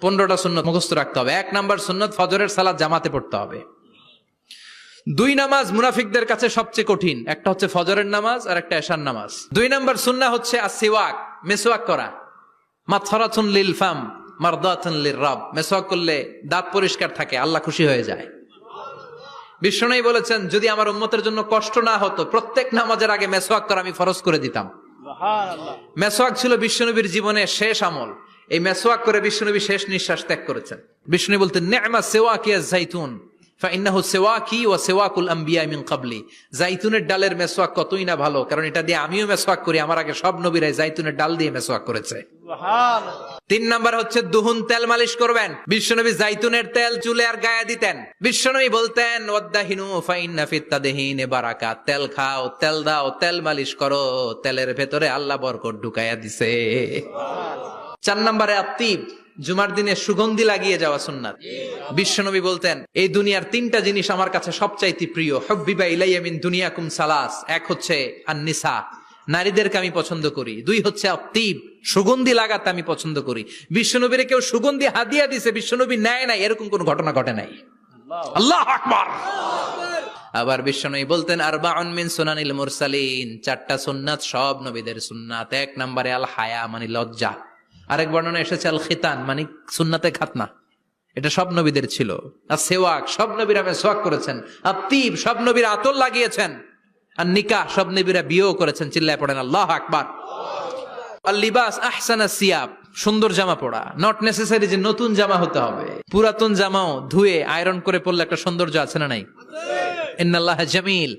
15টা সুন্নত মুখস্থ রাখতে হবে। 1 নাম্বার সুন্নত ফজরের সালাত জামাতে পড়তে হবে। 2 নামাজ মুনাফিকদের কাছে সবচেয়ে কঠিন, একটা হচ্ছে ফজরের নামাজ আর একটা এশার নামাজ। 2 নাম্বার সুন্নাহ হচ্ছে আসওয়াক, মেসওয়াক করা। মাতফারাতুন লিল ফাম মারদাতুন লিররাব, মেসওয়াক করলে দাঁত পরিষ্কার থাকে, আল্লাহ খুশি হয়ে যায়। বিশ্বনবী বলেছেন যদি আমার উম্মতের জন্য কষ্ট না হতো প্রত্যেক নামাজের আগে মেসওয়াক করা আমি ফরজ করে দিতাম। সুবহানাল্লাহ। মেসওয়াক ছিল বিশ্বনবীর জীবনের শেষ আমল। এই মেসওয়াক করে বিশ্বনবী শেষ নিঃশ্বাস ত্যাগ করেছেন। বিশ্বনবী বলতেন নি'মা সিওয়াকি আয-যাইতুন ফাইন্নাহু সিওয়াকি ওয়া সিওয়াকুল আমবিয়া মিন ক্বাবলি। জাইতুনের ডালের মেসওয়াক কতই না ভালো, কারণ এটা দিয়ে আমিও মেসওয়াক করি, আমার আগে সব নবীরাই জাইতুনের ডাল দিয়ে মেসওয়াক করেছে। সুবহানাল্লাহ। 3 নাম্বার হচ্ছে দুহুন, তেল মালিশ করবেন। বিশ্বনবী জাইতুনের তেল চুলে আর গায়ে দিতেন। বিশ্বনবী বলতেন ওয়াদাহিনু ফাইন্না ফিত তাদহিনে বারাকাত, তেল খাও, তেল দাও, তেল মালিশ করো, তেলের ভেতরে আল্লাহ বরকত ঢুকাইয়া দিছে। 4 নম্বরে আত্তিব, জুমার দিনে সুগন্ধি লাগিয়ে যাওয়া সুন্নাত। বিশ্বনবী বলতেন এই দুনিয়ার 3টা জিনিস আমার কাছে সবচাইতে প্রিয়, হুব্বিবা ইলাইয়া মিন দুনিয়াকুম সালাস। 1 হচ্ছে আন-নিসা, নারীদেরকে আমি পছন্দ করি। 2 হচ্ছে আত্তিব, সুগন্ধি লাগাতে আমি পছন্দ করি। বিশ্বনবীরে কেউ সুগন্ধি হাদিয়া দিছে, বিশ্বনবী নেয় নাই, এরকম কোন ঘটনা ঘটে নাই। আল্লাহু আকবার। আবার বিশ্বনবী বলতেন আরবাউন মিন সুনানিল মুরসালিন, 4টা সুন্নাত সব নবীদের সুন্নাত। 1 নম্বরে আল হায়া মানে লজ্জা। আরেক বর্ণনা এসেছে আল খিতান মানে সুন্নাতে খাতনা, এটা সব নবীদের ছিল। আর সেওয়াক, সব নবীরা মেসওয়াক করেছেন। আত্তিব, সব নবীরা আতর লাগিয়েছেন। আর নিকাহ, সব নবীরা বিয়েও করেছেন। চিল্লায় পড়েন আল্লাহু আকবার। আল লিবাস আহসানা সিয়াব, সুন্দর জামা পরা। নট নেসেসারি যে নতুন জামা হতে হবে, পুরাতন জামাও ধুয়ে আয়রন করে পরলে একটা সৌন্দর্য আছে না নাই? ইন্নাল্লাহা জামিল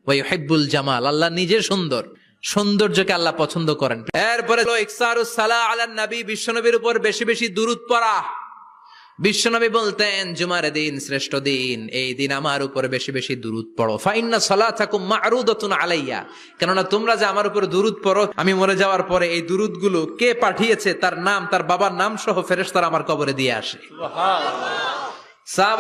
ওয়া ইউহিব্বুল জামাল, আল্লাহ নিজে সুন্দর, সৌন্দর্যকে আল্লাহ পছন্দ করেন। এরপরে ইকসারুস সালাহ আলান নবী, বিশ্বনবীর উপর বেশি বেশি দুরূদ পড়া। বিশ্বনবী বলতেন জুমার দিন শ্রেষ্ঠ দিন, এই দিন আমার উপর বেশি বেশি দুরূদ পড়ো। ফাইন্না সালাতাকুম মা'রুদাতুন আলাইয়া, কেননা তোমরা যে আমার উপর দুরূদ পড়ো, আমি মরে যাওয়ার পরে এই দুরূদগুলো কে পাঠিয়েছে তার নাম, তার বাবার নাম সহ ফেরেশতারা আমার কবরে দিয়ে আসে। সুবহানাল্লাহ।